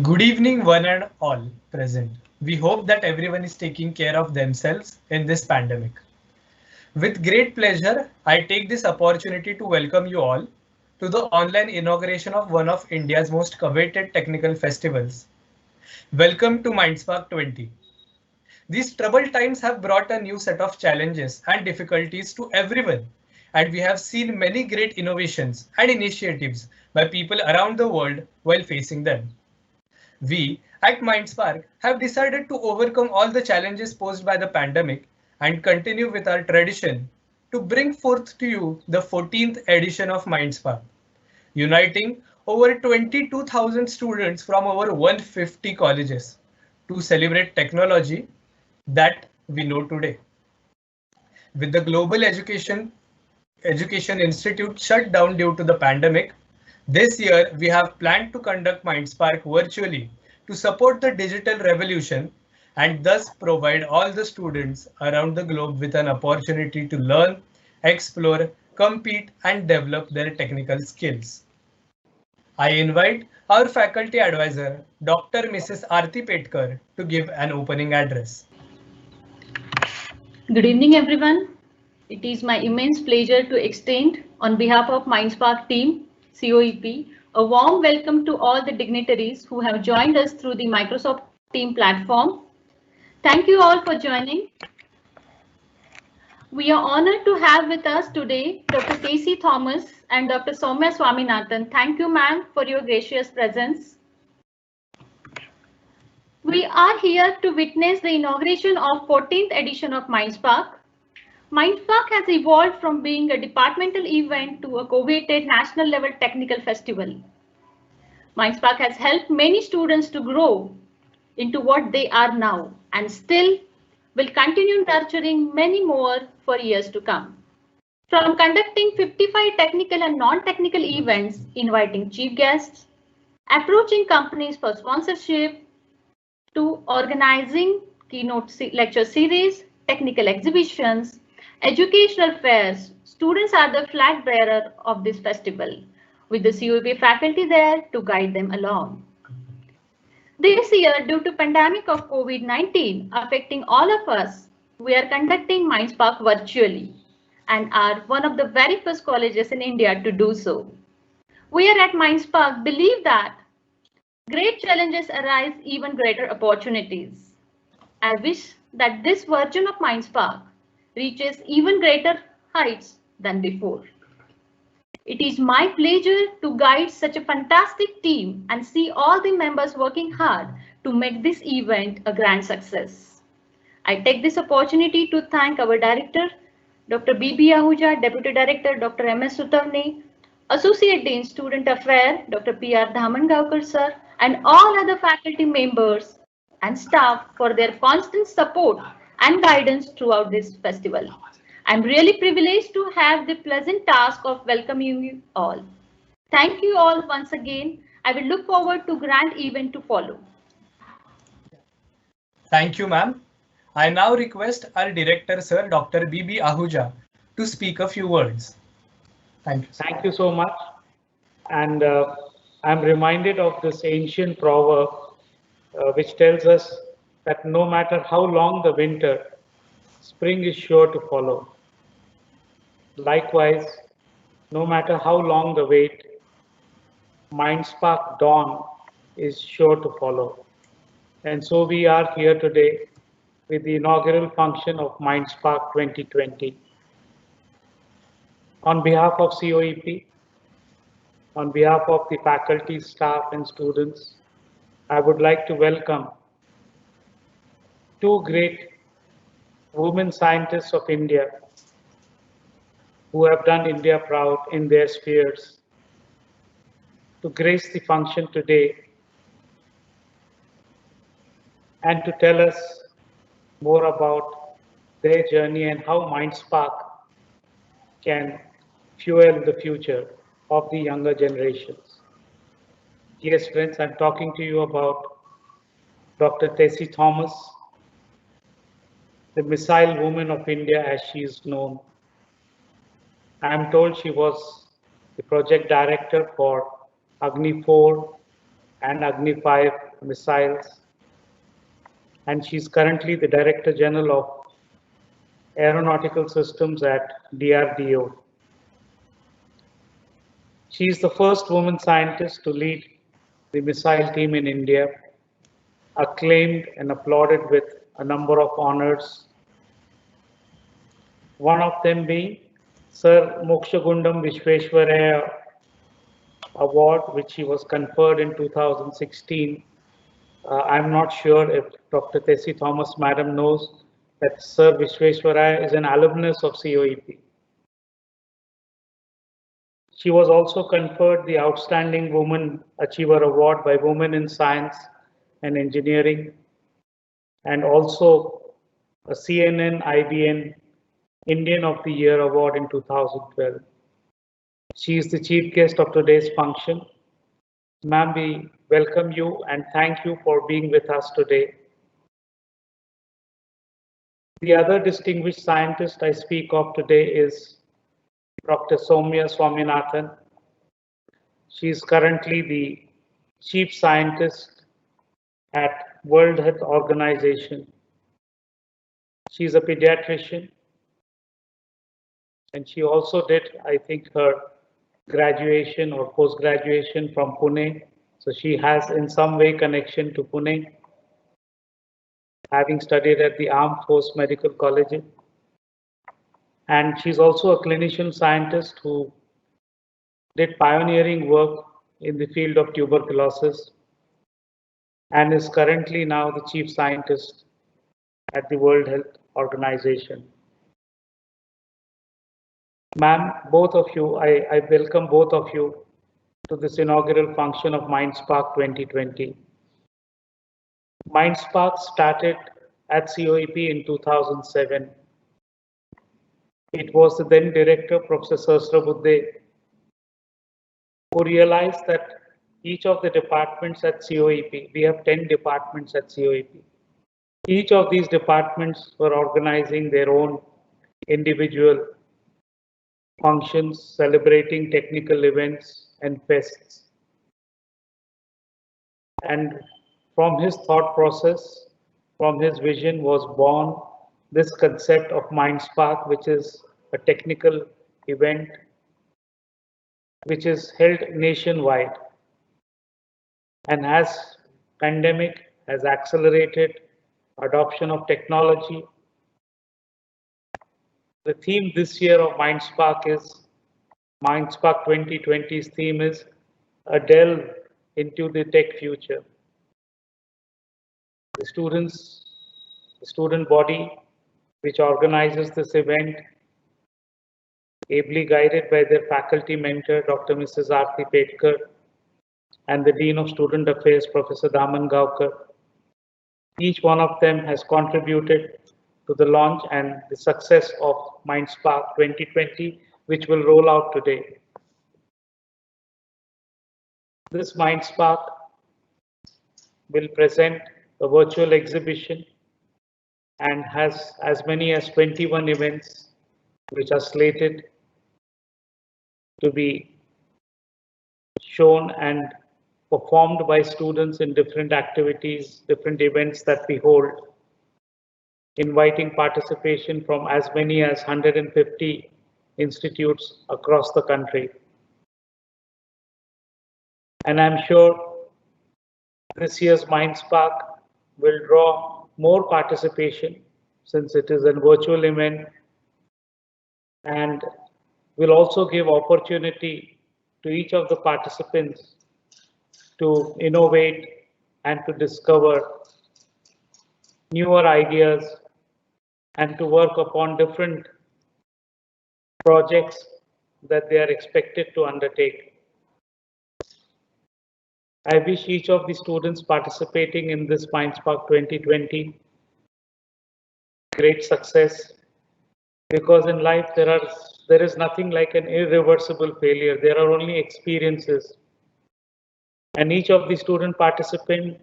Good evening, one and all present. We hope that everyone is taking care of themselves in this pandemic. With great pleasure, I take this opportunity to welcome you all to the online inauguration of one of India's most coveted technical festivals. Welcome to Mindspark 20. These troubled times have brought a new set of challenges and difficulties to everyone, and we have seen many great innovations and initiatives by people around the world while facing them. We at Mindspark have decided to overcome all the challenges posed by the pandemic and continue with our tradition to bring forth to you the 14th edition of Mindspark, uniting over 22,000 students from over 150 colleges to celebrate technology that we know today. With the Global Education Institute shut down due to the pandemic, this year we have planned to conduct Mindspark virtually to support the digital revolution and thus provide all the students around the globe with an opportunity to learn, explore, compete and develop their technical skills. I invite our faculty advisor, Dr. Mrs. Aarti Petkar, to give an opening address. Good evening, everyone. It is my immense pleasure to extend, on behalf of Mindspark team, COEP, a warm welcome to all the dignitaries who have joined us through the Microsoft Team platform. Thank you all for joining. We are honored to have with us today Dr. Casey Thomas and Dr. Soumya Swaminathan. Thank you, ma'am, for your gracious presence. We are here to witness the inauguration of 14th edition of Mindspark. Mindspark has evolved from being a departmental event to a coveted national level technical festival. Mindspark has helped many students to grow into what they are now and still will continue nurturing many more for years to come. From conducting 55 technical and non-technical events, inviting chief guests, approaching companies for sponsorship, to organizing keynote lecture series, technical exhibitions, educational fairs, students are the flag bearer of this festival, with the COEP faculty there to guide them along. This year, due to pandemic of COVID-19 affecting all of us, we are conducting Mindspark virtually and are one of the very first colleges in India to do so. We are at Mindspark believe that great challenges arise even greater opportunities. I wish that this version of Mindspark reaches even greater heights than before. It is my pleasure to guide such a fantastic team and see all the members working hard to make this event a grand success. I take this opportunity to thank our director, Dr. B.B. Ahuja, Deputy Director, Dr. M.S. Sutavne, Associate Dean Student Affairs, Dr. P.R. Dhamangaonkar sir, and all other faculty members and staff for their constant support and guidance throughout this festival. I'm really privileged to have the pleasant task of welcoming you all. Thank you all once again. I will look forward to grand event to follow. Thank you, ma'am. I now request our director, sir, Dr. B.B. Ahuja, to speak a few words. Thank you. Thank you so much. And I'm reminded of this ancient proverb which tells us that no matter how long the winter, spring is sure to follow. Likewise, no matter how long the wait, Mindspark dawn is sure to follow. And so we are here today with the inaugural function of Mindspark 2020. On behalf of COEP, on behalf of the faculty, staff, and students, I would like to welcome two great women scientists of India who have done India proud in their spheres to grace the function today and to tell us more about their journey and how Mindspark can fuel the future of the younger generations. Yes, friends, I'm talking to you about Dr. Tessie Thomas, the missile woman of India as she is known. I am told she was the project director for Agni 4 and Agni 5 missiles, and she's currently the Director General of Aeronautical Systems at DRDO. She is the first woman scientist to lead the missile team in India, acclaimed and applauded with a number of honors. One of them being Sir Mokshagundam Visvesvaraya Award, which he was conferred in 2016. I'm not sure if Dr. Tessie Thomas Madam knows that Sir Visvesvaraya is an alumnus of COEP. She was also conferred the Outstanding Woman Achiever Award by Women in Science and Engineering, and also a CNN IBN Indian of the Year Award in 2012. She is the chief guest of today's function. Ma'am, we welcome you and thank you for being with us today. The other distinguished scientist I speak of today is Dr. Soumya Swaminathan. She is currently the chief scientist at World Health Organization. She is a pediatrician, and she also did, I think, her graduation or post-graduation from Pune. So she has in some way connection to Pune, having studied at the Armed Force Medical College. And she's also a clinician scientist who did pioneering work in the field of tuberculosis and is currently now the chief scientist at the World Health Organization. Ma'am, both of you, I welcome both of you to this inaugural function of MindSpark 2020. MindSpark started at COEP in 2007. It was the then director, Professor Sahasrabudhe, who realized that each of the departments at COEP, we have 10 departments at COEP, each of these departments were organizing their own individual functions, celebrating technical events and fests. And from his thought process, from his vision was born this concept of MindSpark, which is a technical event which is held nationwide. And as pandemic has accelerated adoption of technology, the theme this year of MindSpark is, MindSpark 2020's theme is a delve into the tech future. The student body which organizes this event, ably guided by their faculty mentor, Dr. Mrs. Aarti Petkar, and the Dean of Student Affairs, Professor Daman Gaonkar. Each one of them has contributed to the launch and the success of MindSpark 2020, which will roll out today. This MindSpark will present a virtual exhibition and has as many as 21 events which are slated to be shown and performed by students in different activities, different events that we hold, inviting participation from as many as 150 institutes across the country. And I'm sure this year's MindSpark will draw more participation since it is a virtual event, and will also give opportunity to each of the participants to innovate and to discover newer ideas and to work upon different projects that they are expected to undertake. I wish each of the students participating in this MindSpark 2020 great success, because in life there is nothing like an irreversible failure. There are only experiences, and each of the student participants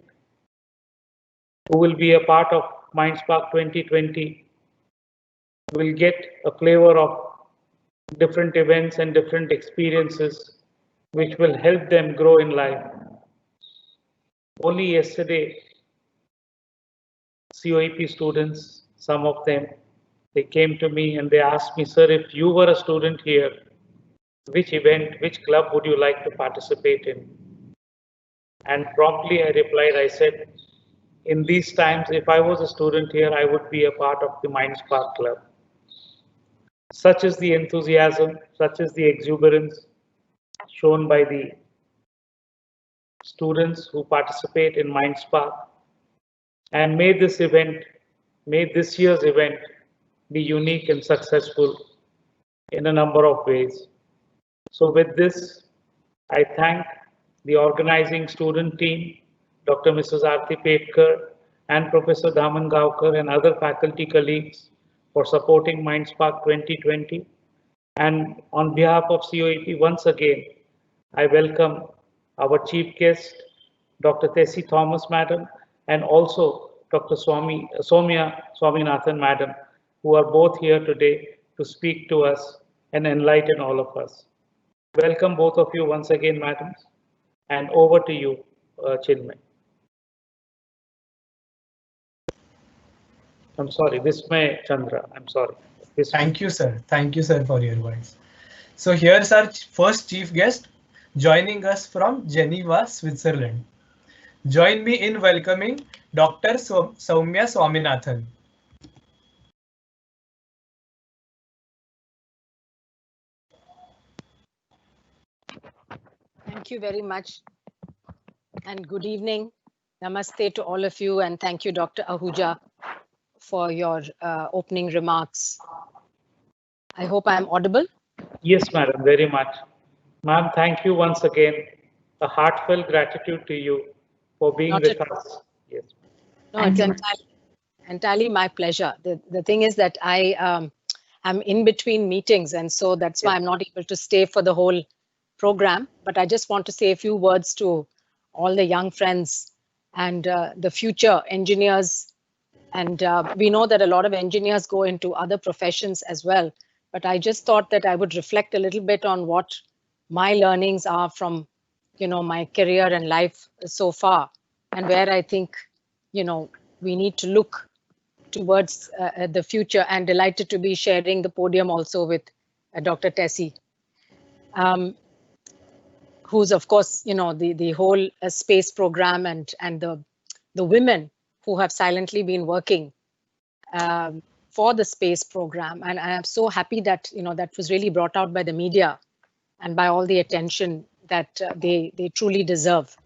who will be a part of MindSpark 2020 will get a flavor of different events and different experiences which will help them grow in life. Only yesterday, COEP students, some of them, they came to me and they asked me, sir, if you were a student here, which event, which club would you like to participate in? And promptly I replied, I said, in these times, if I was a student here, I would be a part of the Mindspark Club. Such is the enthusiasm, such is the exuberance shown by the students who participate in Mindspark. And may this year's event be unique and successful in a number of ways. So with this, I thank the organizing student team, Dr. Mrs. Aarti Petkar and Professor Daman Gaokar and other faculty colleagues for supporting Mindspark 2020. And on behalf of COEP, once again, I welcome our chief guest, Dr. Tessie Thomas, Madam, and also Dr. Soumya Swaminathan, Madam, who are both here today to speak to us and enlighten all of us. Welcome both of you once again, madams, and over to you, Chinmay. I'm sorry, Vismay Chandra, I'm sorry. Thank you, sir. Thank you, sir, for your words. So here's our first chief guest joining us from Geneva, Switzerland. Join me in welcoming Dr. Soumya Swaminathan. Thank you very much and good evening. Namaste to all of you and thank you, Dr. Ahuja, for your opening remarks. I hope I am audible. Yes, madam, very much. Ma'am, thank you once again. A heartfelt gratitude to you for being with us. Yes. No, it's entirely my pleasure. The thing is that I am in between meetings and so that's why I'm not able to stay for the whole program, but I just want to say a few words to all the young friends and the future engineers. And we know that a lot of engineers go into other professions as well, but I just thought that I would reflect a little bit on what my learnings are from, my career and life so far, and where I think, we need to look towards the future, and delighted to be sharing the podium also with Dr. Tessie. Who's of course, the whole space program and the women who have silently been working for the space program. And I'm so happy that, that was really brought out by the media and by all the attention that they truly deserve.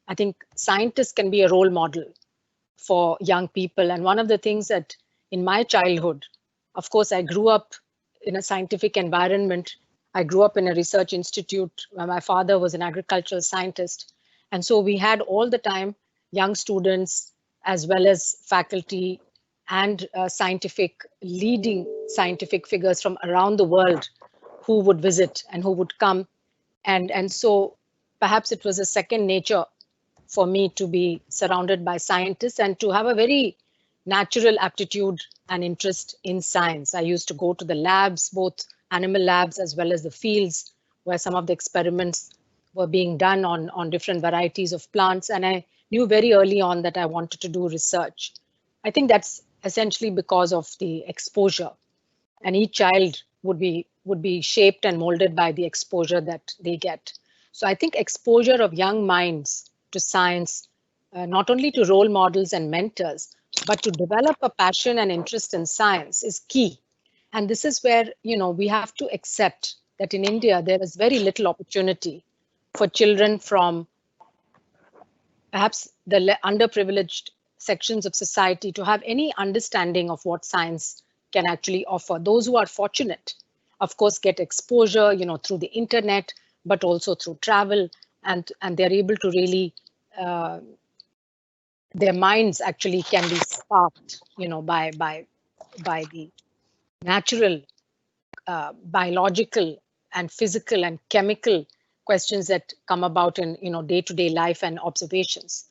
I think scientists can be a role model for young people. And one of the things that in my childhood, of course, I grew up in a scientific environment. I grew up in a research institute where my father was an agricultural scientist. And so we had all the time young students as well as faculty and leading scientific figures from around the world who would visit and who would come. And so perhaps it was a second nature for me to be surrounded by scientists and to have a very natural aptitude and interest in science. I used to go to the labs, both animal labs as well as the fields where some of the experiments were being done on different varieties of plants. And I knew very early on that I wanted to do research. I think that's essentially because of the exposure, and each child would be shaped and molded by the exposure that they get. So I think exposure of young minds to science, not only to role models and mentors, but to develop a passion and interest in science is key. And this is where, we have to accept that in India, there is very little opportunity for children from perhaps the underprivileged sections of society to have any understanding of what science can actually offer. Those who are fortunate, of course, get exposure, through the internet, but also through travel, and they're able to really, their minds actually can be sparked, by the natural, biological and physical and chemical questions that come about in, day-to-day life and observations.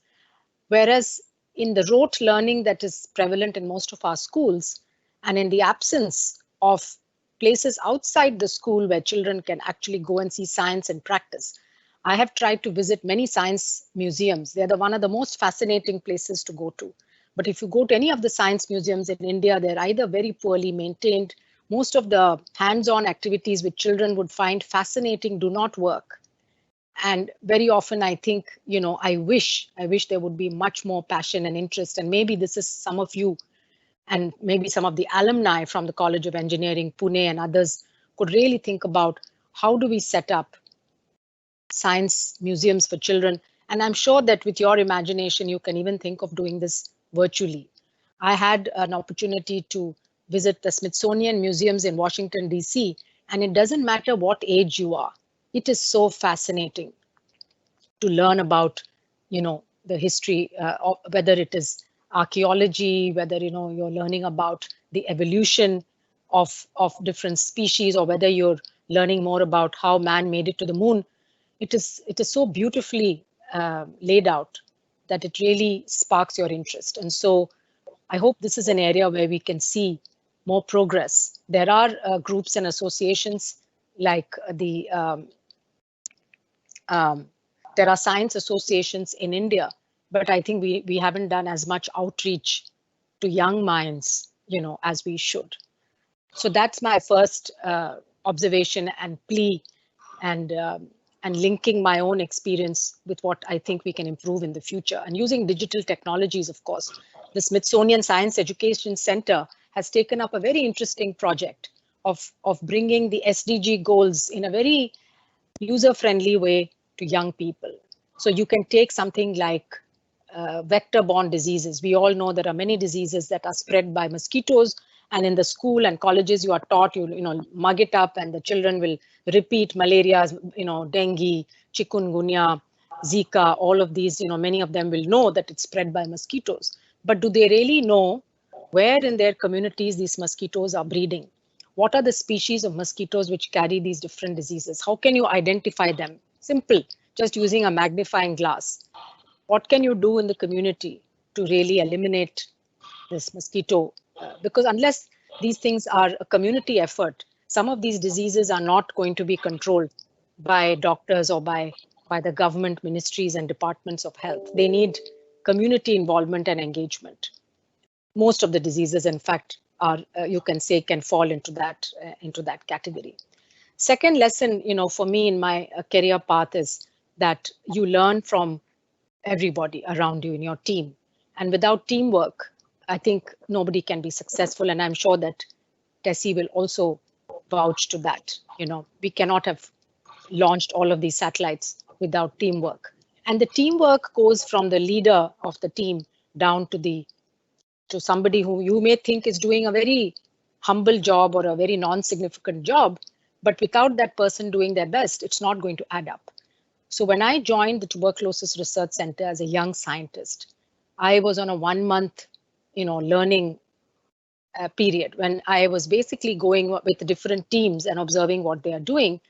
Whereas in the rote learning that is prevalent in most of our schools, and in the absence of places outside the school where children can actually go and see science and practice, I have tried to visit many science museums. They're one of the most fascinating places to go to. But if you go to any of the science museums in India, they're either very poorly maintained. Most of the hands-on activities which children would find fascinating do not work. And very often I think, I wish there would be much more passion and interest. And maybe this is some of you and maybe some of the alumni from the College of Engineering, Pune and others could really think about how do we set up science museums for children. And I'm sure that with your imagination, you can even think of doing this virtually. I had an opportunity to visit the Smithsonian Museums in Washington, D.C., and it doesn't matter what age you are. It is so fascinating to learn about, the history, whether it is archaeology, whether, you're learning about the evolution of different species, or whether you're learning more about how man made it to the moon. It is so beautifully laid out that it really sparks your interest. And so I hope this is an area where we can see more progress. There are groups and associations like there are science associations in India, but I think we haven't done as much outreach to young minds, as we should. So that's my first observation and plea, and linking my own experience with what I think we can improve in the future. And using digital technologies, of course. The Smithsonian Science Education Center has taken up a very interesting project of bringing the SDG goals in a very user-friendly way to young people. So you can take something like vector-borne diseases. We all know there are many diseases that are spread by mosquitoes, and in the school and colleges you are taught, mug it up and the children will repeat malaria, dengue, chikungunya, Zika, all of these, many of them will know that it's spread by mosquitoes. But do they really know where in their communities these mosquitoes are breeding? What are the species of mosquitoes which carry these different diseases? How can you identify them? Simple, just using a magnifying glass. What can you do in the community to really eliminate this mosquito? Because unless these things are a community effort, some of these diseases are not going to be controlled by doctors or by the government ministries and departments of health. They need community involvement and engagement. Most of the diseases, in fact, are you can say can fall into that category. Second lesson, for me in my career path is that you learn from everybody around you in your team. And without teamwork, I think nobody can be successful. And I'm sure that Tessie will also vouch to that. We cannot have launched all of these satellites without teamwork. And the teamwork goes from the leader of the team down to somebody who you may think is doing a very humble job or a very non-significant job, but without that person doing their best, it's not going to add up. So when I joined the Tuberculosis Research Center as a young scientist, I was on a 1-month, learning period when I was basically going with the different teams and observing what they are doing.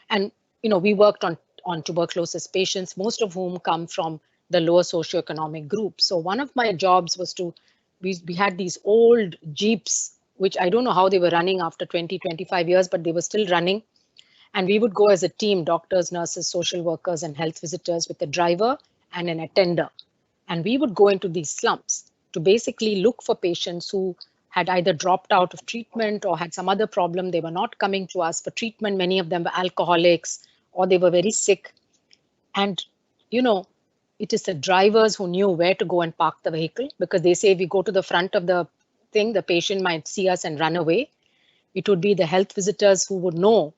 And, we worked on tuberculosis patients, most of whom come from the lower socioeconomic group. So one of my jobs was we had these old Jeeps, which I don't know how they were running after 20, 25 years, but they were still running. And we would go as a team, doctors, nurses, social workers, and health visitors with a driver and an attender. And we would go into these slums to basically look for patients who had either dropped out of treatment or had some other problem. They were not coming to us for treatment. Many of them were alcoholics or they were very sick. And, it is the drivers who knew where to go and park the vehicle, because they say if we go to the front of the thing, the patient might see us and run away. It would be the health visitors who would know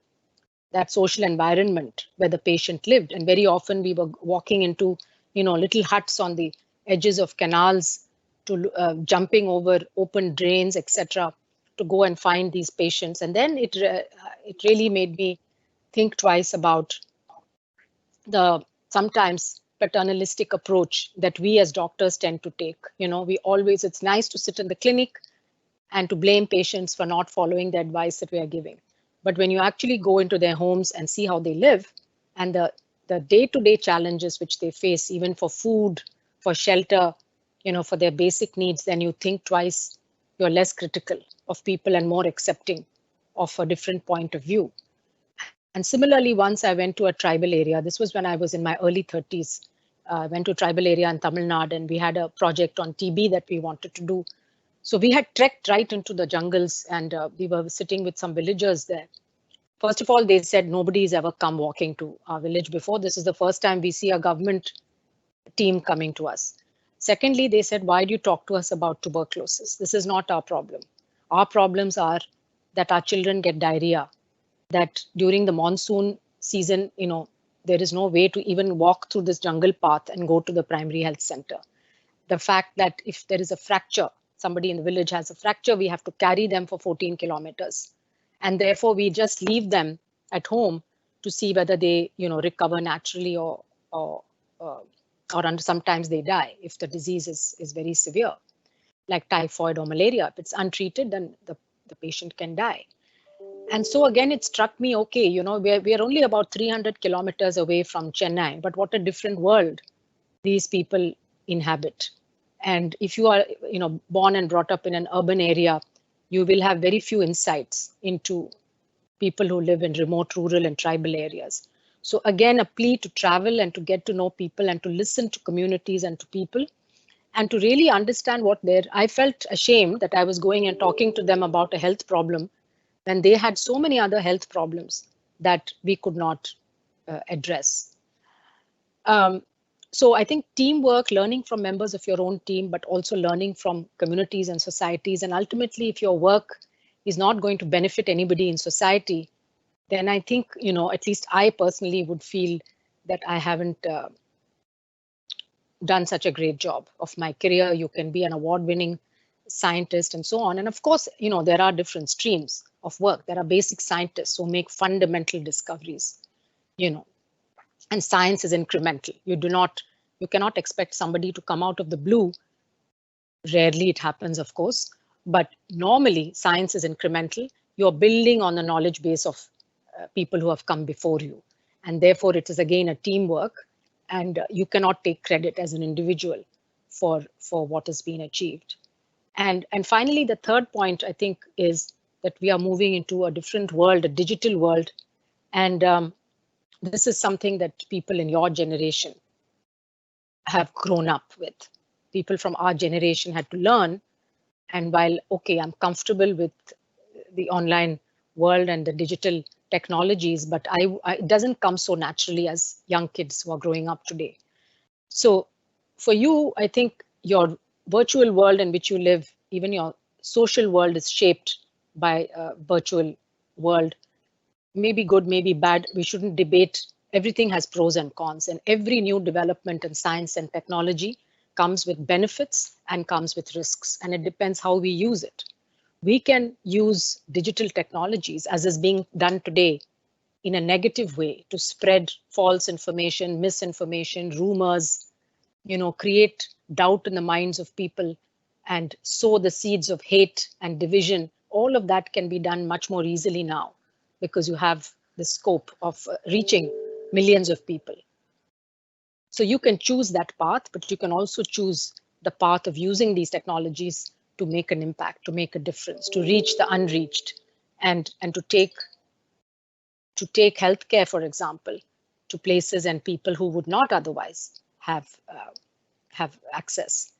that social environment where the patient lived. And very often we were walking into, little huts on the edges of canals, to jumping over open drains, etc., to go and find these patients. And then it really made me think twice about the sometimes paternalistic approach that we as doctors tend to take. It's nice to sit in the clinic and to blame patients for not following the advice that we are giving. But when you actually go into their homes and see how they live and the day-to-day challenges which they face, even for food, for shelter, for their basic needs, then you think twice. You're less critical of people and more accepting of a different point of view. And similarly, once I went to a tribal area. This was when I was in my early 30s. I went to a tribal area in Tamil Nadu, and we had a project on TB that we wanted to do. So we had trekked right into the jungles, and we were sitting with some villagers there. First of all, they said nobody's ever come walking to our village before. This is the first time we see a government team coming to us. Secondly, they said, why do you talk to us about tuberculosis? This is not our problem. Our problems are that our children get diarrhea, that during the monsoon season, there is no way to even walk through this jungle path and go to the primary health center. The fact that if there is a fracture, somebody in the village has a fracture, we have to carry them for 14 kilometers. And therefore, we just leave them at home to see whether they, recover naturally or sometimes they die if the disease is very severe, like typhoid or malaria. If it's untreated, then the patient can die. And so again, it struck me, okay, we're only about 300 kilometers away from Chennai, but what a different world these people inhabit. And if you are, born and brought up in an urban area, you will have very few insights into people who live in remote, rural and tribal areas. So again, a plea to travel and to get to know people and to listen to communities and to people and to really understand I felt ashamed that I was going and talking to them about a health problem when they had so many other health problems that we could not address. So I think teamwork, learning from members of your own team, but also learning from communities and societies. And ultimately, if your work is not going to benefit anybody in society, then I think, at least I personally would feel that I haven't done such a great job of my career. You can be an award-winning scientist and so on. And of course, there are different streams of work. There are basic scientists who make fundamental discoveries, and science is incremental. You cannot expect somebody to come out of the blue. Rarely it happens, of course, but normally science is incremental. You're building on the knowledge base of people who have come before you. And therefore it is again a teamwork, and you cannot take credit as an individual for what has been achieved. And finally, the third point, I think, is that we are moving into a different world, a digital world. And this is something that people in your generation have grown up with. People from our generation had to learn. And while, okay, I'm comfortable with the online world and the digital technologies, but it doesn't come so naturally as young kids who are growing up today. So for you, I think your virtual world in which you live, even your social world is shaped by a virtual world. Maybe good, maybe bad. We shouldn't debate. Everything has pros and cons, and every new development in science and technology comes with benefits and comes with risks, and it depends how we use it. We can use digital technologies, as is being done today, in a negative way to spread false information, misinformation, rumors, create doubt in the minds of people and sow the seeds of hate and division. All of that can be done much more easily now because you have the scope of reaching millions of people. So you can choose that path, but you can also choose the path of using these technologies to make an impact, to make a difference, to reach the unreached, and to take healthcare, for example, to places and people who would not otherwise have access.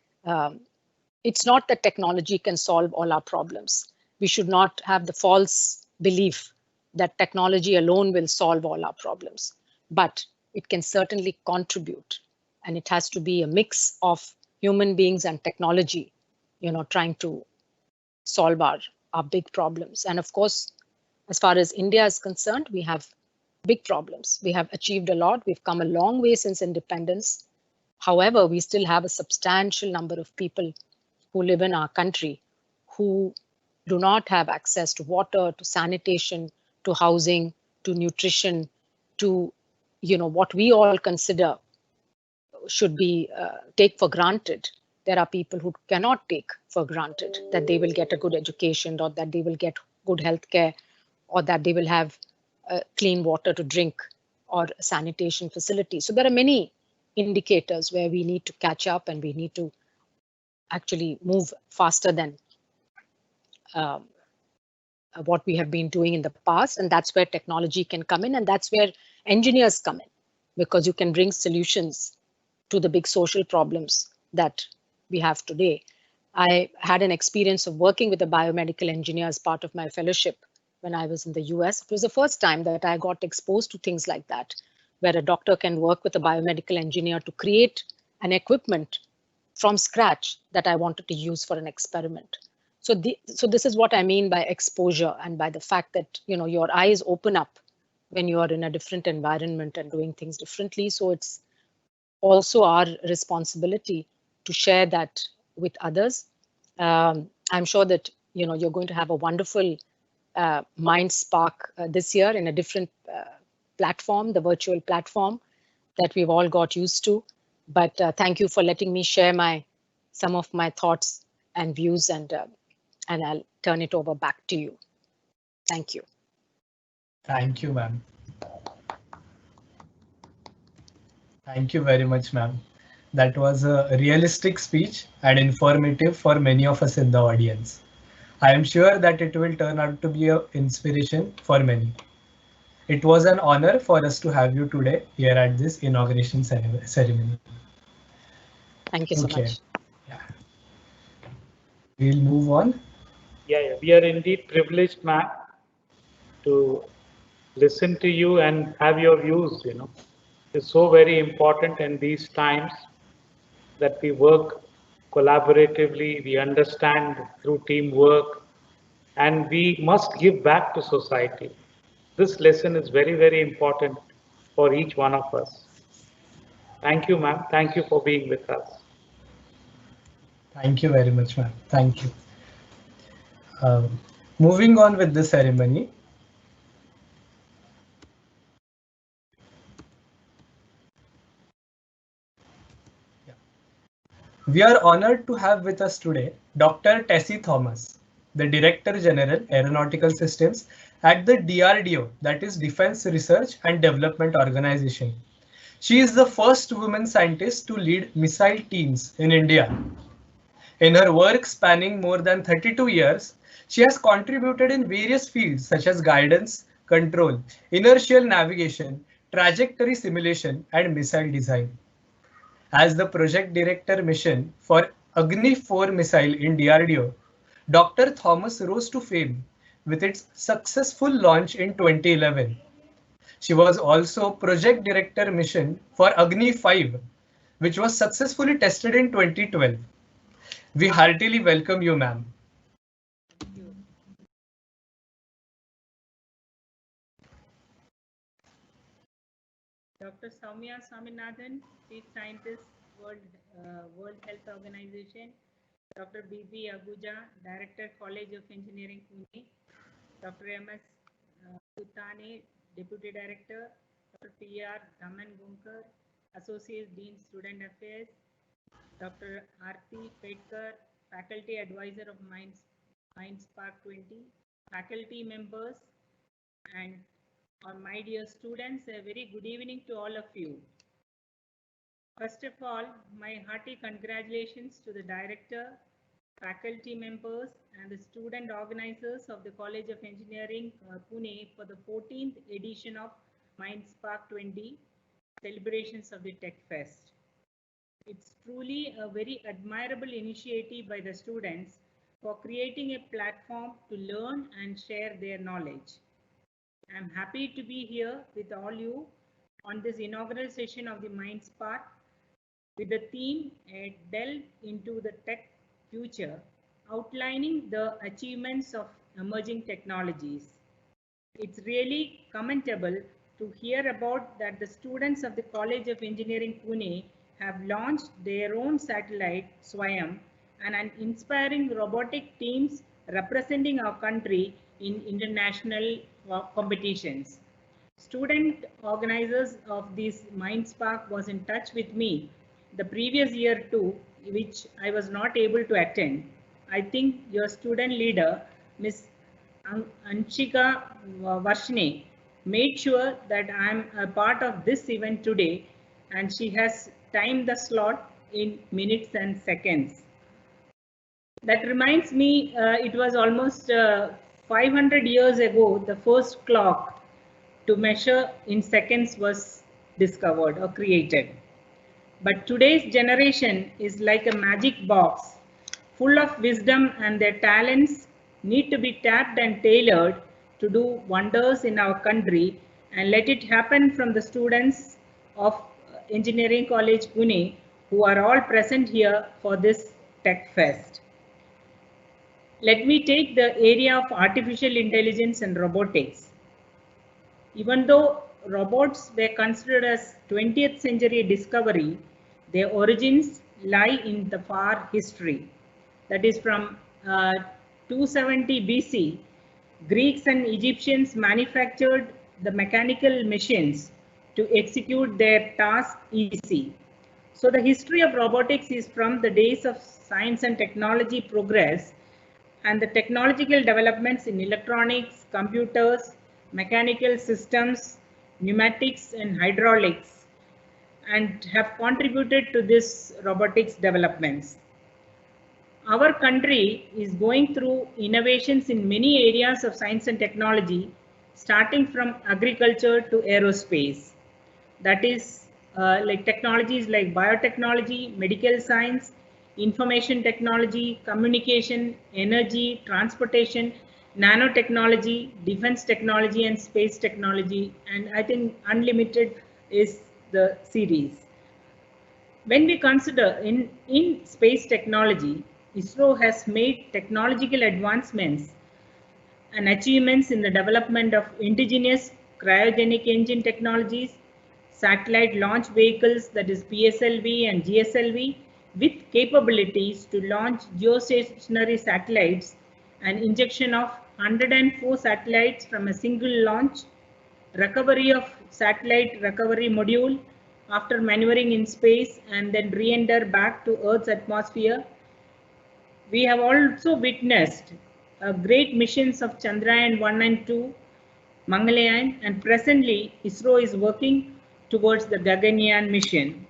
It's not that technology can solve all our problems. We should not have the false belief that technology alone will solve all our problems, but it can certainly contribute, and it has to be a mix of human beings and technology, trying to solve our big problems. And of course, as far as India is concerned, we have big problems. We have achieved a lot. We've come a long way since independence. However, we still have a substantial number of people who live in our country who do not have access to water, to sanitation, to housing, to nutrition, to what we all consider should be take for granted. There are people who cannot take for granted that they will get a good education, or that they will get good health care, or that they will have clean water to drink, or sanitation facilities. So there are many indicators where we need to catch up, and we need to actually move faster than what we have been doing in the past, and that's where technology can come in, and that's where engineers come in, because you can bring solutions to the big social problems that we have today. I had an experience of working with a biomedical engineer as part of my fellowship when I was in the US. It was the first time that I got exposed to things like that, where a doctor can work with a biomedical engineer to create an equipment from scratch that I wanted to use for an experiment. So this is what I mean by exposure, and by the fact that, you know, your eyes open up when you are in a different environment and doing things differently. So it's also our responsibility to share that with others. I'm sure that, you know, you're going to have a wonderful MindSpark this year in a different platform, the virtual platform that we've all got used to. But thank you for letting me share some of my thoughts and views, and I'll turn it over back to you. Thank you. Thank you, ma'am. Thank you very much, ma'am. That was a realistic speech and informative for many of us in the audience. I am sure that it will turn out to be an inspiration for many. It was an honor for us to have you today here at this inauguration ceremony. Thank you so much. Yeah. We'll move on. Yeah, we are indeed privileged, ma'am, to listen to you and have your views. You know, it's so very important in these times that we work collaboratively, we understand through teamwork, and we must give back to society. This lesson is very, very important for each one of us. Thank you, ma'am. Thank you for being with us. Thank you very much, ma'am. Thank you. Moving on with the ceremony. We are honored to have with us today Dr. Tessie Thomas, the Director General Aeronautical Systems at the DRDO, that is Defense Research and Development Organization. She is the first woman scientist to lead missile teams in India. In her work spanning more than 32 years, she has contributed in various fields such as guidance, control, inertial navigation, trajectory simulation, and missile design. As the project director mission for Agni 4 missile in DRDO, Dr. Thomas rose to fame with its successful launch in 2011. She was also project director mission for Agni 5, which was successfully tested in 2012. We heartily welcome you, ma'am. Thank you. Dr. Soumya Swaminathan, Chief Scientist, World Health Organization. Dr. B.B. Aguja, Director, College of Engineering, Pune. Dr. M.S. Kutane, Deputy Director. Dr. P.R. Daman Gunkar, Associate Dean, Student Affairs. Dr. Aarti Pedkar, Faculty Advisor of MindSpark 20. Faculty members and my dear students, a very good evening to all of you. First of all, my hearty congratulations to the director, faculty members, and the student organizers of the College of Engineering, Pune, for the 14th edition of MindSpark 20 celebrations of the Tech Fest. It's truly a very admirable initiative by the students for creating a platform to learn and share their knowledge. I'm happy to be here with all you on this inaugural session of the MindSpark with the theme A Delve into the Tech Future, outlining the achievements of emerging technologies. It's really commendable to hear about that the students of the College of Engineering Pune have launched their own satellite, Swayam, and an inspiring robotic teams representing our country in international competitions. Student organizers of this MindSpark was in touch with me the previous year too, which I was not able to attend. I think your student leader, Ms. Anshika Varshne, made sure that I'm a part of this event today, and she has timed the slot in minutes and seconds. That reminds me, it was almost 500 years ago, the first clock to measure in seconds was discovered or created. But today's generation is like a magic box, full of wisdom, and their talents need to be tapped and tailored to do wonders in our country, and let it happen from the students of Engineering College Pune, who are all present here for this Tech Fest. Let me take the area of artificial intelligence and robotics. Even though robots were considered as 20th century discovery, their origins lie in the far history. That is from 270 BC, Greeks and Egyptians manufactured the mechanical machines to execute their task easy. So the history of robotics is from the days of science and technology progress and the technological developments in electronics, computers, mechanical systems, pneumatics and hydraulics, and have contributed to this robotics developments. Our country is going through innovations in many areas of science and technology, starting from agriculture to aerospace. That is like technologies like biotechnology, medical science, information technology, communication, energy, transportation, nanotechnology, defense technology, and space technology. And I think unlimited is the series. When we consider in space technology, ISRO has made technological advancements and achievements in the development of indigenous cryogenic engine technologies, satellite launch vehicles, that is PSLV and GSLV, with capabilities to launch geostationary satellites and injection of 104 satellites from a single launch, recovery of satellite recovery module after maneuvering in space and then re-enter back to Earth's atmosphere. We have also witnessed great missions of Chandrayaan 1 and 2, Mangalyaan, and presently ISRO is working towards the Gaganyaan mission.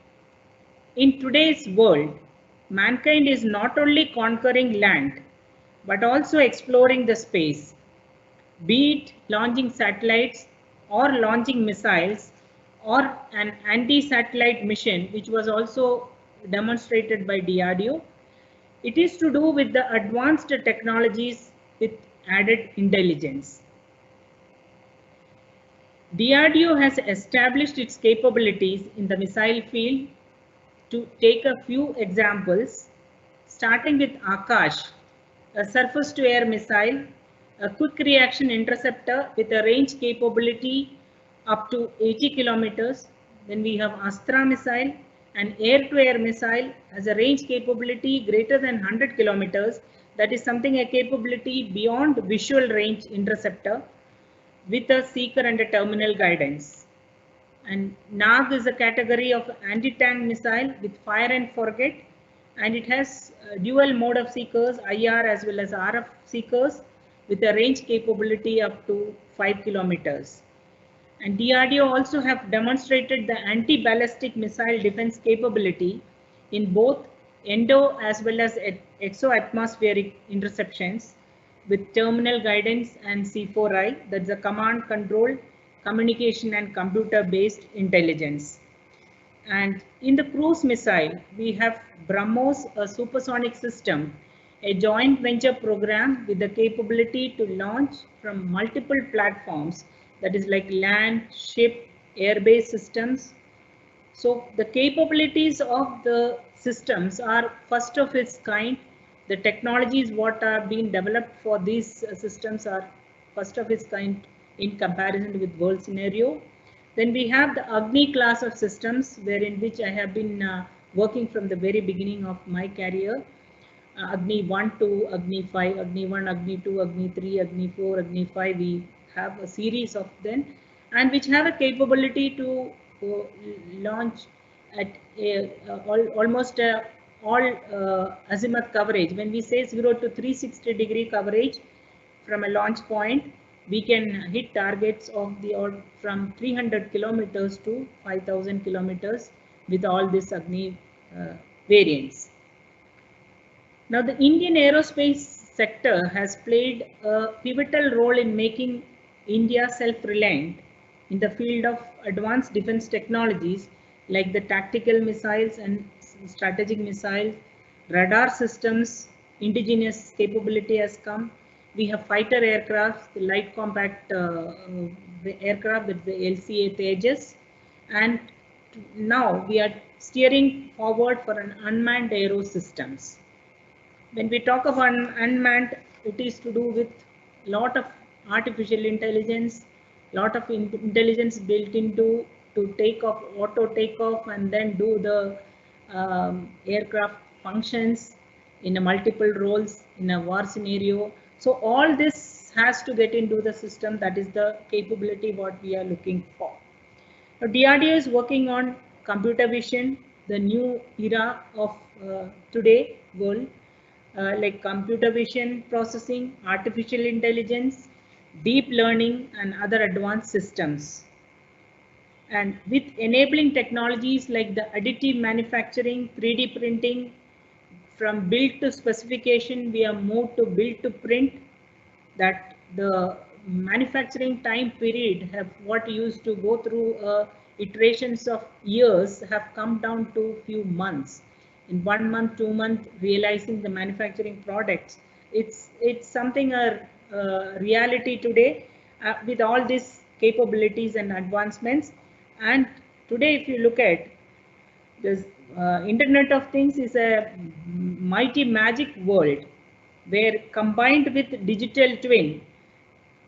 In today's world, mankind is not only conquering land, but also exploring the space, be it launching satellites or launching missiles or an anti-satellite mission, which was also demonstrated by DRDO. It is to do with the advanced technologies with added intelligence. DRDO has established its capabilities in the missile field. To take a few examples, starting with Akash, a surface-to-air missile, a quick reaction interceptor with a range capability up to 80 kilometers. Then we have Astra missile, an air-to-air missile has a range capability greater than 100 kilometers. That is something a capability beyond visual range interceptor with a seeker and a terminal guidance. And Nag is a category of anti-tank missile with fire and forget, and it has a dual mode of seekers, IR as well as RF seekers, with a range capability up to 5 kilometers. And DRDO also have demonstrated the anti-ballistic missile defense capability in both endo as well as exo-atmospheric interceptions with terminal guidance and C4I, that's a command control, communication and computer based intelligence. And in the cruise missile, we have BrahMos, a supersonic system, a joint venture program with the capability to launch from multiple platforms, that is like land, ship, air-based systems. So the capabilities of the systems are first of its kind. The technologies what are being developed for these systems are first of its kind in comparison with world scenario. Then we have the Agni class of systems, wherein which I have been working from the very beginning of my career. Agni 1 to Agni 5, Agni 1, Agni 2, Agni 3, Agni 4, Agni 5. We have a series of them, and which have a capability to launch at almost all azimuth coverage. When we say 0 to 360 degree coverage from a launch point, we can hit targets of the from 300 kilometers to 5,000 kilometers with all these Agni variants. Now the Indian aerospace sector has played a pivotal role in making India self-reliant in the field of advanced defense technologies like the tactical missiles and strategic missiles, radar systems, indigenous capability has come. We have fighter aircraft, the light compact the aircraft with the LCA Tejas, and now we are steering forward for an unmanned aero systems. When we talk about unmanned, it is to do with lot of artificial intelligence, lot of intelligence built into to take off, auto takeoff, and then do the aircraft functions in a multiple roles in a war scenario. So all this has to get into the system. That is the capability what we are looking for. Now, DRDO is working on computer vision, the new era of today world, like computer vision processing, artificial intelligence, deep learning, and other advanced systems. And with enabling technologies like the additive manufacturing, 3D printing, from build to specification, we have moved to build to print, that the manufacturing time period have what used to go through iterations of years have come down to few months. In 1 month, 2 months, realizing the manufacturing products, it's something a reality today with all these capabilities and advancements. And today, if you look at this Internet of Things is a mighty magic world where combined with digital twin,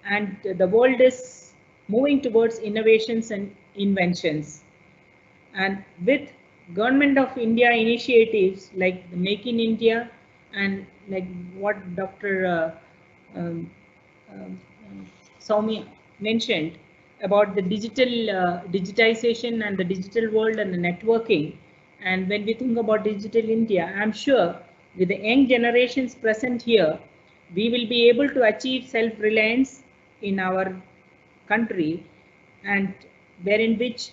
and the world is moving towards innovations and inventions. And with Government of India initiatives like the Make in India and like what Dr. Soumya mentioned about the digitization and the digital world and the networking. And when we think about Digital India, I'm sure with the young generations present here, we will be able to achieve self-reliance in our country, and wherein which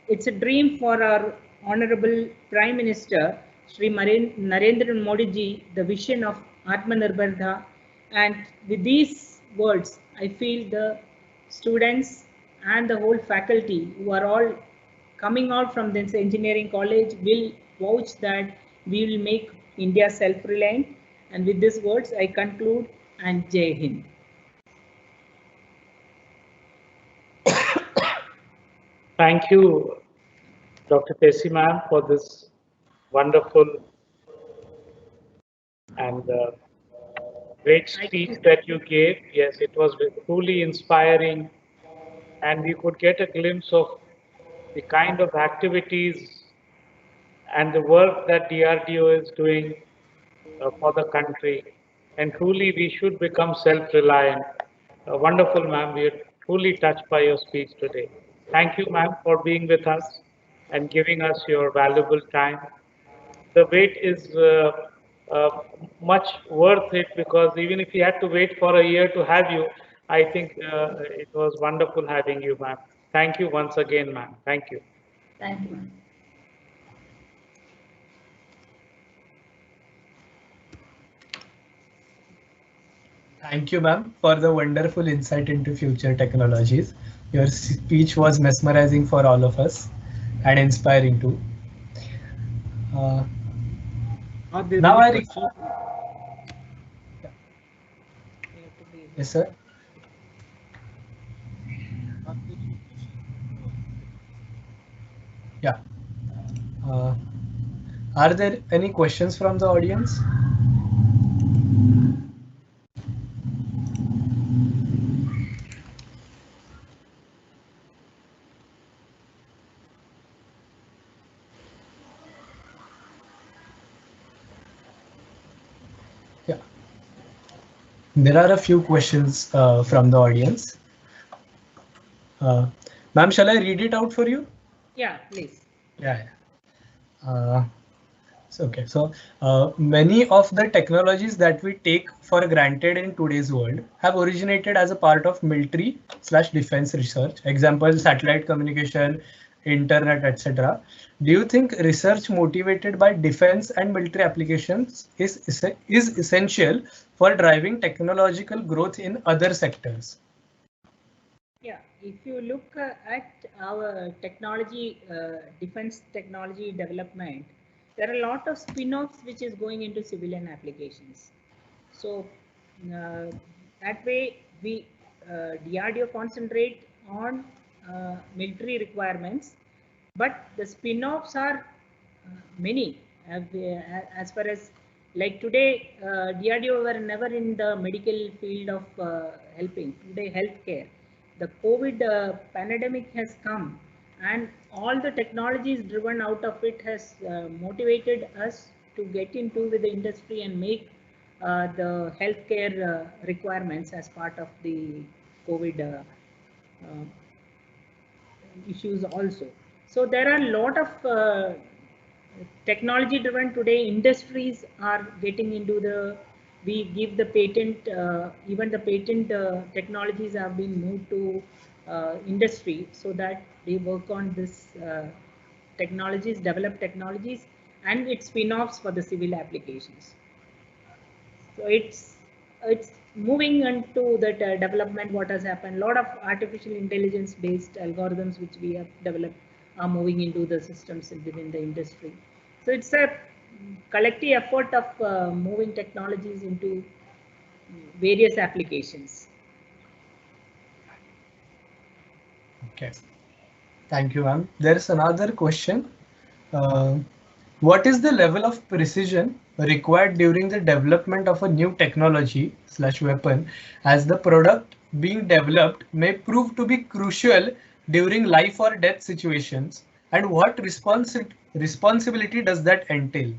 it's a dream for our Honorable Prime Minister, Shri Narendra Modi ji, the vision of Atmanirbhar Bharat. And with these words, I feel the students and the whole faculty who are all coming out from this engineering college will vouch that we will make India self-reliant. And with these words, I conclude, and Jai Hind. Thank you, Dr. Tesi ma'am, for this wonderful and great speech that you gave. Yes, it was truly inspiring, and we could get a glimpse of the kind of activities and the work that DRDO is doing for the country. And truly, we should become self-reliant. Wonderful, ma'am. We are truly touched by your speech today. Thank you, ma'am, for being with us and giving us your valuable time. The wait is much worth it, because even if we had to wait for a year to have you, I think it was wonderful having you, ma'am. Thank you once again, ma'am. Thank you. Thank you, ma'am. Thank you, ma'am, for the wonderful insight into future technologies. Your speech was mesmerizing for all of us and inspiring too. Now I yes, sir. Yeah. Are there any questions from the audience? Yeah. There are a few questions from the audience. Ma'am, shall I read it out for you? Yeah, please. Yeah. So many of the technologies that we take for granted in today's world have originated as a part of military/defense research. Example, satellite communication, internet, etc. Do you think research motivated by defense and military applications is essential for driving technological growth in other sectors? Yeah, if you look at our technology, defense technology development, there are a lot of spin-offs which is going into civilian applications. So that way we DRDO concentrate on military requirements, but the spin-offs are many. As far as like today, DRDO were never in the medical field of helping. Today, healthcare. The COVID pandemic has come, and all the technologies driven out of it has motivated us to get into with the industry and make the healthcare requirements as part of the COVID issues also. So there are a lot of technology driven today. Industries are getting into the, we give the patent, even the patent technologies have been moved to industry so that they work on this technologies, develop technologies, and its spin-offs for the civil applications. So it's moving into that development. What has happened? A lot of artificial intelligence based algorithms which we have developed are moving into the systems within the industry. So it's a collective effort of moving technologies into various applications. Okay, thank you, ma'am. There's another question. What is the level of precision required during the development of a new technology / weapon, as the product being developed may prove to be crucial during life or death situations, and what responsibility does that entail?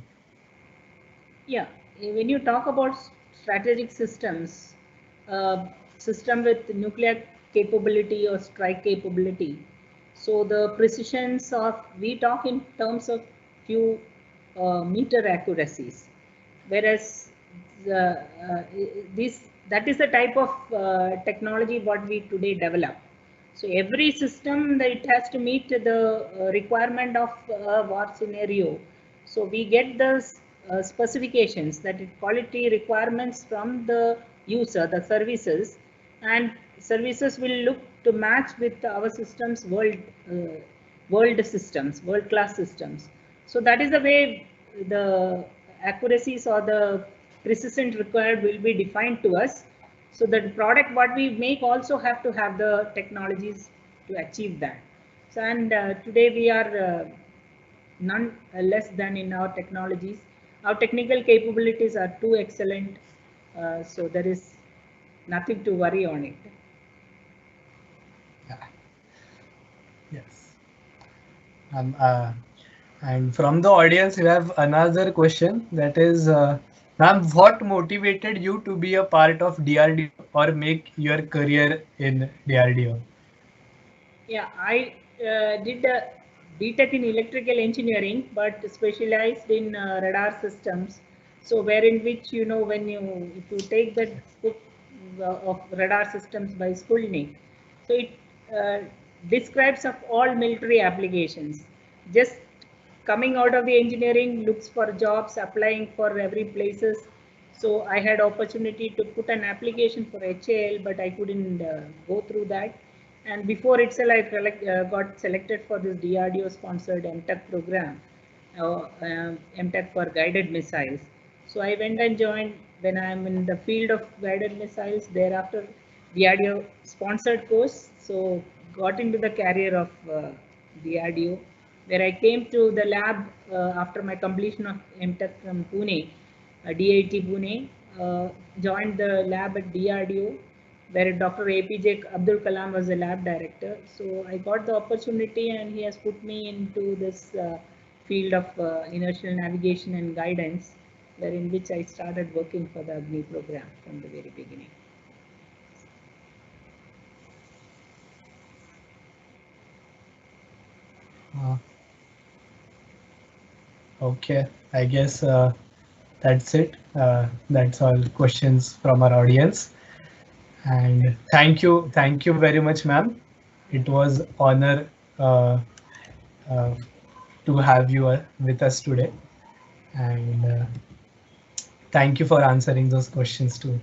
Yeah, when you talk about strategic systems, system with nuclear capability or strike capability, so the precisions of, we talk in terms of few meter accuracies, whereas that is the type of technology what we today develop. So every system that it has to meet the requirement of a war scenario. So we get the specifications, that quality requirements from the user, the services, and services will look to match with our systems, world systems, world-class systems. So that is the way the accuracies or the precision required will be defined to us. So the product what we make also have to have the technologies to achieve that. So and today we are none less than in our technologies. Our technical capabilities are too excellent. So there is nothing to worry on it. Yeah. Yes. And from the audience, we have another question, that is, ma'am, what motivated you to be a part of DRDO or make your career in DRDO? Yeah, I did a BTech in electrical engineering, but specialized in radar systems. So wherein which, you know, when you, if you take that book of radar systems by Skolnick, so it describes of all military applications. Just coming out of the engineering, looks for jobs, applying for every places. So I had opportunity to put an application for HAL, but I couldn't go through that. And before itself, I got selected for this DRDO sponsored MTech program, MTech for guided missiles. So I went and joined when I'm in the field of guided missiles. Thereafter, DRDO sponsored course. So got into the career of DRDO, where I came to the lab after my completion of MTech from Pune, DIT Pune, joined the lab at DRDO, where Dr. APJ Abdul Kalam was the lab director. So I got the opportunity and he has put me into this field of inertial navigation and guidance, wherein which I started working for the Agni program from the very beginning. Okay, I guess that's it. That's all questions from our audience. And thank you very much, ma'am. It was honor to have you with us today, and thank you for answering those questions too.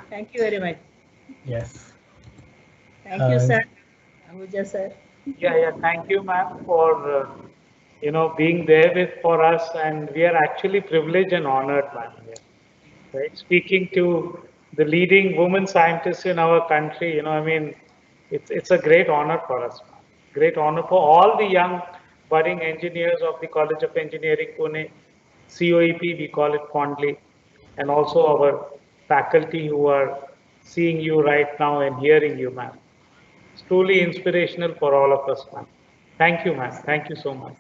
Thank you very much. Yes. Thank you, sir. Ahuja, sir. Yeah. Thank you, ma'am, for being there for us, and we are actually privileged and honored, ma'am. Yeah. Right. Speaking to the leading women scientists in our country, I mean, it's a great honor for us, ma'am. Great honor for all the young budding engineers of the College of Engineering Pune, COEP, we call it fondly, and also our faculty who are seeing you right now and hearing you, ma'am. It's truly inspirational for all of us, ma'am. Thank you, ma'am. Thank you so much.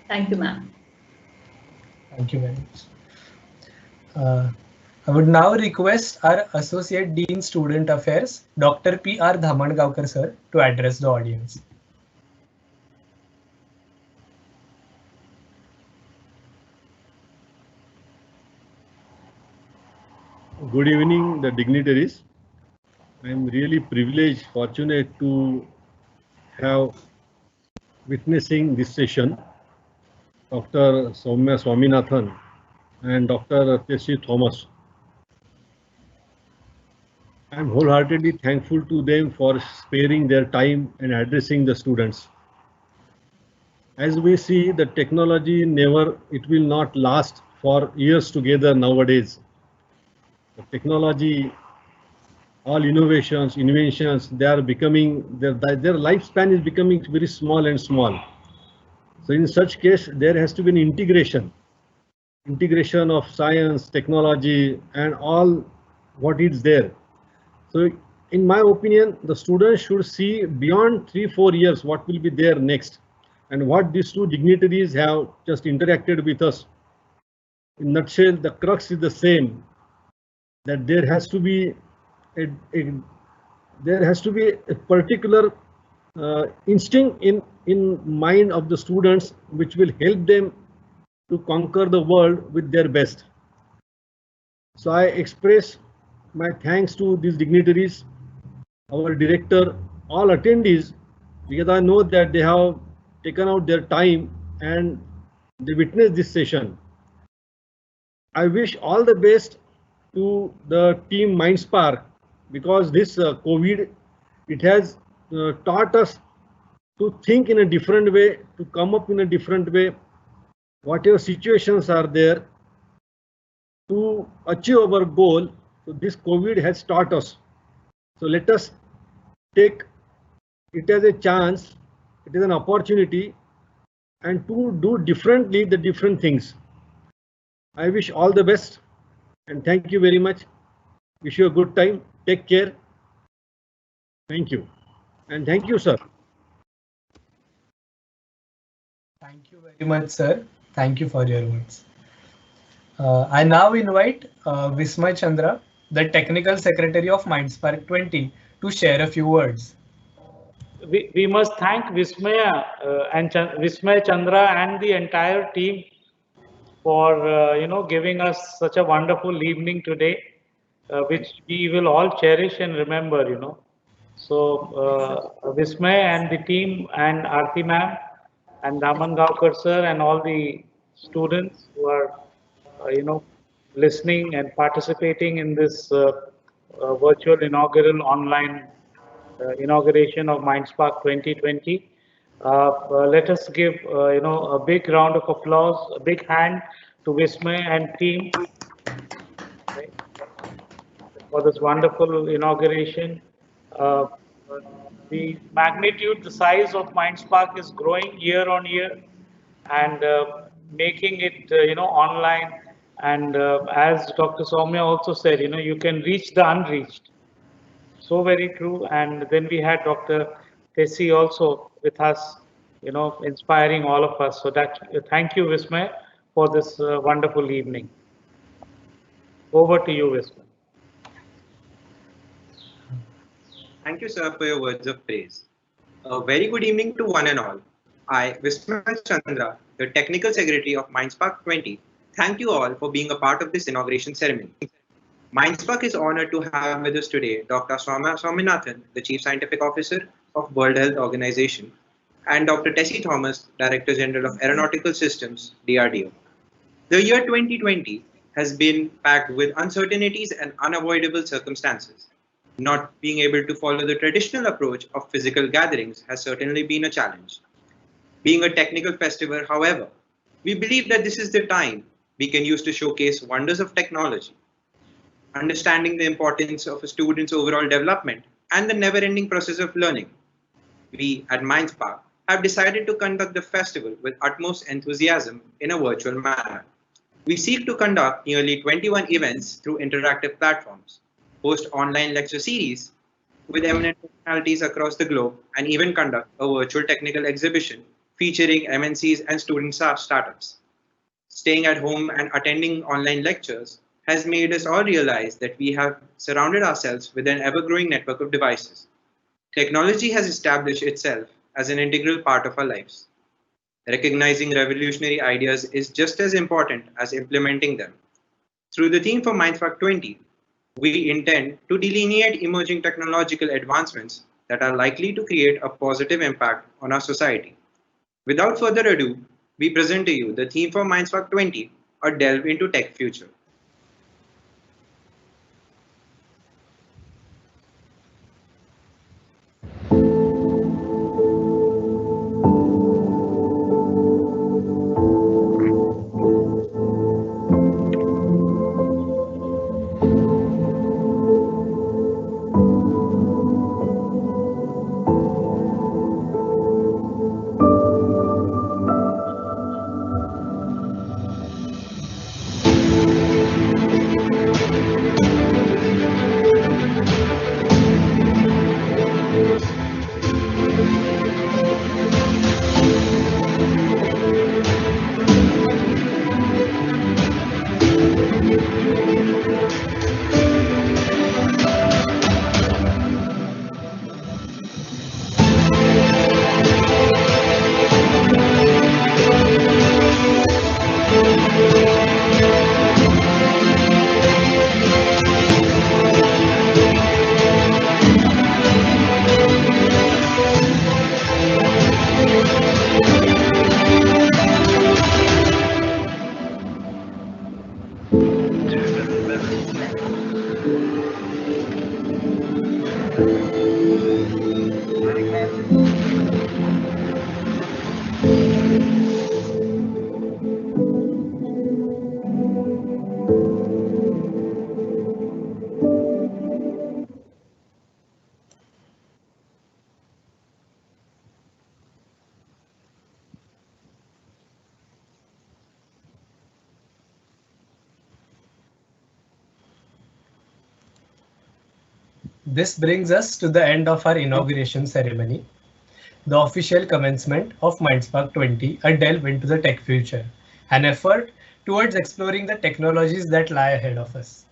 Thank you, ma'am. Thank you very much. I would now request our Associate Dean Student Affairs, Dr. P.R. Dhamangaonkar sir, to address the audience. Good evening, the dignitaries. I am really privileged, fortunate to have witnessing this session. Dr. Soumya Swaminathan and Dr. Tessie Thomas. I am wholeheartedly thankful to them for sparing their time and addressing the students. As we see, the technology it will not last for years together nowadays. The technology, all innovations, inventions, they are becoming, their lifespan is becoming very small and small. So in such case, there has to be an integration of science, technology, and all what is there. So in my opinion, the students should see beyond 3-4 years what will be there next, and what these two dignitaries have just interacted with us. In nutshell, the crux is the same, that there has to be a particular instinct in mind of the students, which will help them to conquer the world with their best. So I express my thanks to these dignitaries, our director, all attendees, because I know that they have taken out their time and they witnessed this session. I wish all the best to the team Mindspark, because this COVID, it has taught us to think in a different way, to come up in a different way, whatever situations are there, to achieve our goal. So this COVID has taught us. So let us take it as a chance, it is an opportunity, and to do differently the different things. I wish all the best and thank you very much. Wish you a good time. Take care. Thank you. And thank you, sir. Thank you very much, sir. Thank you for your words. I now invite Vismay Chandra, the Technical Secretary of Mindspark 20, to share a few words. We must thank Vismay Chandra and the entire team for giving us such a wonderful evening today, which we will all cherish and remember. So Vismay and the team and Aarti ma'am and Dhamangaonkar sir and all the students who are listening and participating in this virtual inaugural online inauguration of Mindspark 2020. Let us give a big round of applause, a big hand to Vismay and team, right, for this wonderful inauguration. The magnitude, the size of Mindspark is growing year on year, and making it online. And as Dr. Soumya also said, you can reach the unreached. So very true. And then we had Dr. Tessie also with us, inspiring all of us. So thank you, Vismay, for this wonderful evening. Over to you, Vismay. Thank you, sir, for your words of praise. A very good evening to one and all. I, Vismay Chandra, the Technical Secretary of Mindspark 20, thank you all for being a part of this inauguration ceremony. Mindspark is honored to have with us today Dr. Soumya Swaminathan, the Chief Scientific Officer of World Health Organization, and Dr. Tessie Thomas, Director General of Aeronautical Systems, DRDO. The year 2020 has been packed with uncertainties and unavoidable circumstances. Not being able to follow the traditional approach of physical gatherings has certainly been a challenge. Being a technical festival, however, we believe that this is the time we can use to showcase wonders of technology, understanding the importance of a student's overall development and the never-ending process of learning. We at Mindspark have decided to conduct the festival with utmost enthusiasm in a virtual manner. We seek to conduct nearly 21 events through interactive platforms, host online lecture series with eminent personalities across the globe, and even conduct a virtual technical exhibition featuring MNCs and student startups. Staying at home and attending online lectures has made us all realize that we have surrounded ourselves with an ever-growing network of devices. Technology has established itself as an integral part of our lives. Recognizing revolutionary ideas is just as important as implementing them. Through the theme for Mindspark 20, we intend to delineate emerging technological advancements that are likely to create a positive impact on our society. Without further ado, we present to you the theme for Mindspark 20, a delve into tech future. This brings us to the end of our inauguration ceremony, the official commencement of Mindspark 20, a delve into the tech future, an effort towards exploring the technologies that lie ahead of us.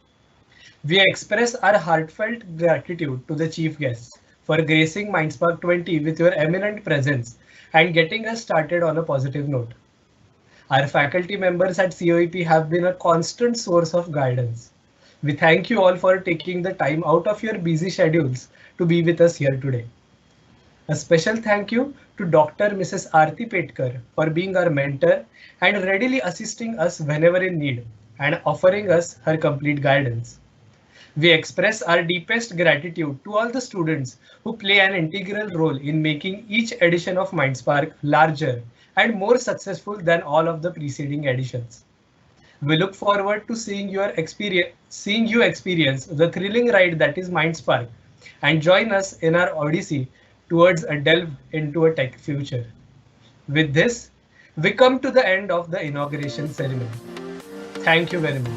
We express our heartfelt gratitude to the chief guests for gracing Mindspark 20 with your eminent presence and getting us started on a positive note. Our faculty members at COEP have been a constant source of guidance. We thank you all for taking the time out of your busy schedules to be with us here today. A special thank you to Dr. Mrs. Aarti Petkar for being our mentor and readily assisting us whenever in need and offering us her complete guidance. We express our deepest gratitude to all the students who play an integral role in making each edition of Mindspark larger and more successful than all of the preceding editions. We look forward to seeing you experience the thrilling ride that is Mindspark and join us in our odyssey towards a delve into a tech future. With this, we come to the end of the inauguration ceremony. Thank you very much.